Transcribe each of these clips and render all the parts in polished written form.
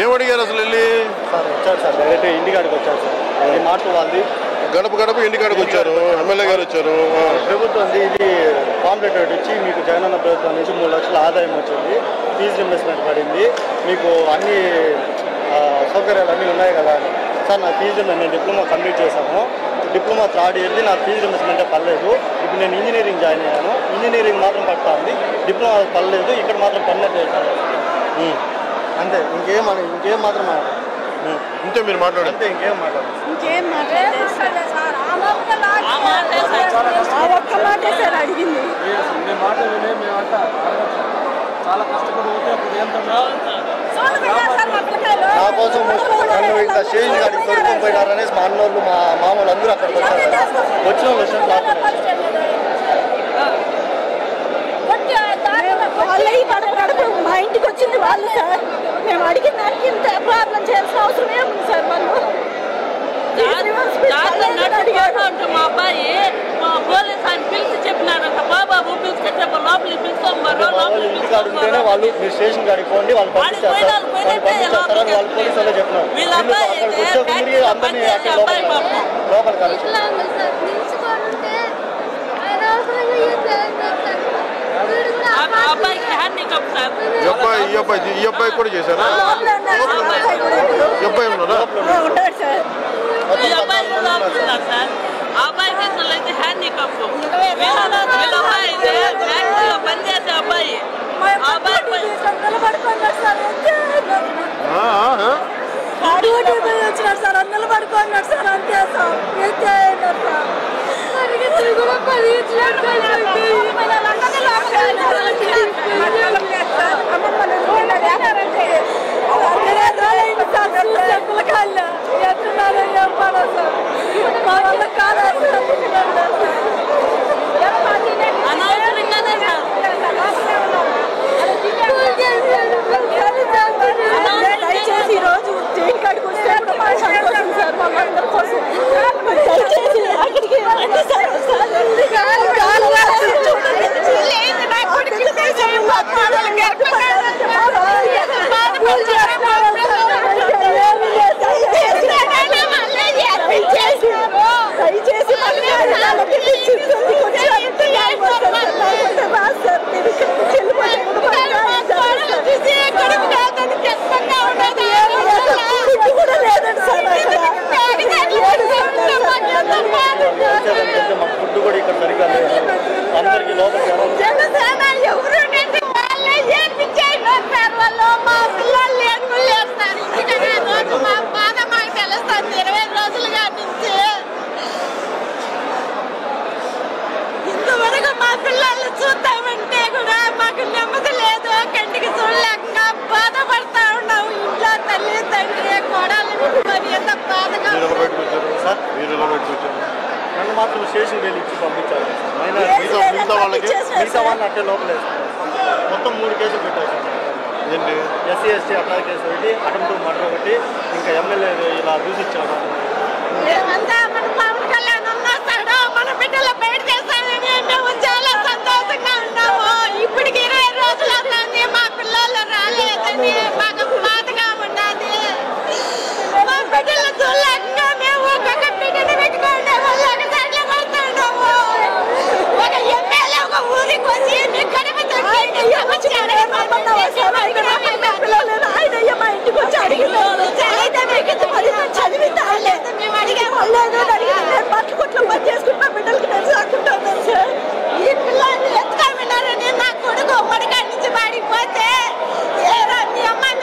ఏమడిగారు అసలు వెళ్ళి? సార్ వచ్చారు సార్, డైరెక్ట్ ఇంటికాడికి వచ్చారు సార్. ఈ మాట వాళ్ళది గడప గడప ఇంటికాడికి వచ్చారు, ఎమ్మెల్యే గారు వచ్చారు. ప్రభుత్వం ఇది పాంప్లెట్ వచ్చి మీకు జగనన్న ప్రభుత్వం నుంచి 3 లక్షల ఆదాయం వచ్చింది, ఫీజు రింబర్స్మెంట్ పడింది, మీకు అన్ని సౌకర్యాలు అన్నీ ఉన్నాయి కదా అని. సార్ నా ఫీజు నేను డిప్లొమా కంప్లీట్ చేశాను, డిప్లొమా 3rd ఇయర్ది నా ఫీజు రింబర్స్మెంటే పర్లేదు. ఇప్పుడు నేను ఇంజనీరింగ్ జాయిన్ అయ్యాను, ఇంజనీరింగ్ మాత్రం పడుతుంది, డిప్లొమా పర్లేదు, ఇక్కడ మాత్రం పడినట్టు అంతే. ఇంకేం మాత్రం ఇంతే మీరు మాట్లాడారు అంతే, ఇంకేం మాట్లాడారు. అడిగింది చాలా కష్టపడి నా కోసం నన్ను ఇట్లా స్టేషన్ కాడికి దొరుకుని పోయినారనేసి మా అన్నోళ్ళు మా మామూలు అందరూ అక్కడికి వచ్చారు. వచ్చిన విషయం మా ఇంటికి వచ్చింది వాళ్ళు సార్. మేము అడిగిన దానికి ఇంత ప్రాబ్లం చేయాల్సిన అవసరం ఏముంది సార్? వాళ్ళు మా అబ్బాయి పోలీస్ అని పిలిచి చెప్పినారంట, బాబాబు పిలుచుకొచ్చేప్పుడు లోపలికి పిలుచుకోమన్నారు. వాళ్ళు మీరు స్టేషన్ కాడికి పోండి, వాళ్ళు పంపిస్తారు, వాళ్ళు పోలీసు వాళ్ళే చెప్పినారు. లోపల ఈ అబ్బాయి కూడా చేశారా? అబ్బాయి ఉన్నారా? అబ్బాయి అయితే హ్యాండిక్యాప్ పనిచేసే అబ్బాయి నిలబడుకున్నాడు సార్, నిలబడుకున్నాడు సార్, అంతే సార్. దయచేసి ఈరోజు జైలు కాడికి వస్తే సంతోషం సార్. మమ్మల్ని కోసం దయచేసి అక్కడికి రండి సార్. మాకు ఫుడ్ కూడా ఇక్కడ సరిగ్గా లేదు, అందరికి లోపల ఇంతవరకు మా పిల్లల్ని చూద్దామంటే కూడా మాకు నెమ్మది లేదు, కంటికి చూడలేక బాధపడతా ఉన్నాము. ఇంట్లో తల్లి తండ్రి కోడలు పెట్టుకొని ఎంత బాధగా నన్ను మాత్రం స్టేషన్ వెళ్ళి ఇచ్చి పంపించారు. మిగతా వాళ్ళకి అట్టే లోపలే మొత్తం 3 కేసులు పెట్టారు సార్. ఏంటి? SC ST అట్లా కేసు ఒకటి, అటెంప్ట్ మర్డర్ ఒకటి, ఇంకా ఎమ్మెల్యే ఇలా దూషించారు. మన పవన్ కళ్యాణ్ ఉన్నాడు, మన బిడ్డలు బయట చేస్తానని మేము చాలా సంతోషంగా ఉన్నాము. ఇప్పటికి 20 రోజులు అవుతుంది, మా పిల్లలు రాలేదని మాకు బాధగా ఉన్నది. మా బిడ్డలు చూడలేక మేము ఒక్కొక్క బిడ్డను పెట్టుకోండి వాళ్ళు ఒక సైడ్లో పడుతున్నాము. ఒక ఎమ్మెల్యే ఒక ఊరికి వచ్చి మీ కడప ఆయన మా ఇంటికి వచ్చి అడిగినారు, చదివితే మేము అడిగాము. బట్టలు కొట్లు పని చేసుకుంటా బిడ్డలకి నేను సాకుంటాను సార్. ఈ పిల్లల్ని ఎత్తుకోమన్నారని నా కొడుకు మడికాడి నుంచి పాడిపోతే మీ అమ్మాయి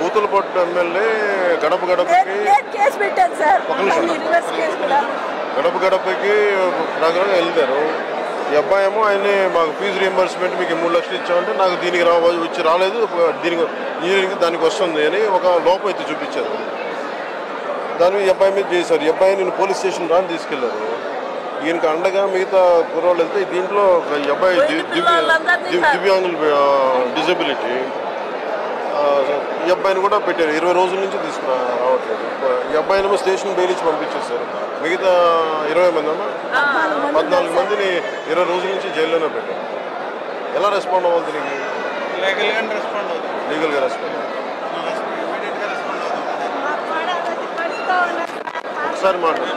పూతలపట్టు ఎమ్మెల్యే గడప గడపకి కేసు పెట్టాను సార్, గడప గడపకి ప్రకారం వెళ్తారు. ఈ అబ్బాయి ఏమో ఆయన్ని మాకు ఫీజు రియంబర్స్మెంట్ మీకు 3 లక్షలు ఇచ్చామంటే నాకు దీనికి వచ్చి రాలేదు, దీనికి ఇంజనీరింగ్ దానికి వస్తుంది అని ఒక లోపం ఎత్తి చూపించారు. దాన్ని ఈ అబ్బాయి మీద చేశారు. ఈ అబ్బాయి నేను పోలీస్ స్టేషన్ రాని తీసుకెళ్లారు. ఈయనకి అండగా మిగతా కుర్రోళ్ళు వెళ్తే దీంట్లో ఈ అబ్బాయి దివ్యాంగుల డిజబిలిటీ, ఈ అబ్బాయిని కూడా పెట్టారు. 20 రోజుల నుంచి రావట్లేదు. ఈ అబ్బాయినేమో స్టేషన్ బెయిల్ ఇచ్చి పంపించేశారు. మిగతా 20 మంది అమ్మా 14 మందిని 20 రోజుల నుంచి జైల్లోనే పెట్టారు. ఎలా రెస్పాండ్ అవ్వాలి దీనికి? లీగల్గా రెస్పాండ్ ఒకసారి మాట్లాడు.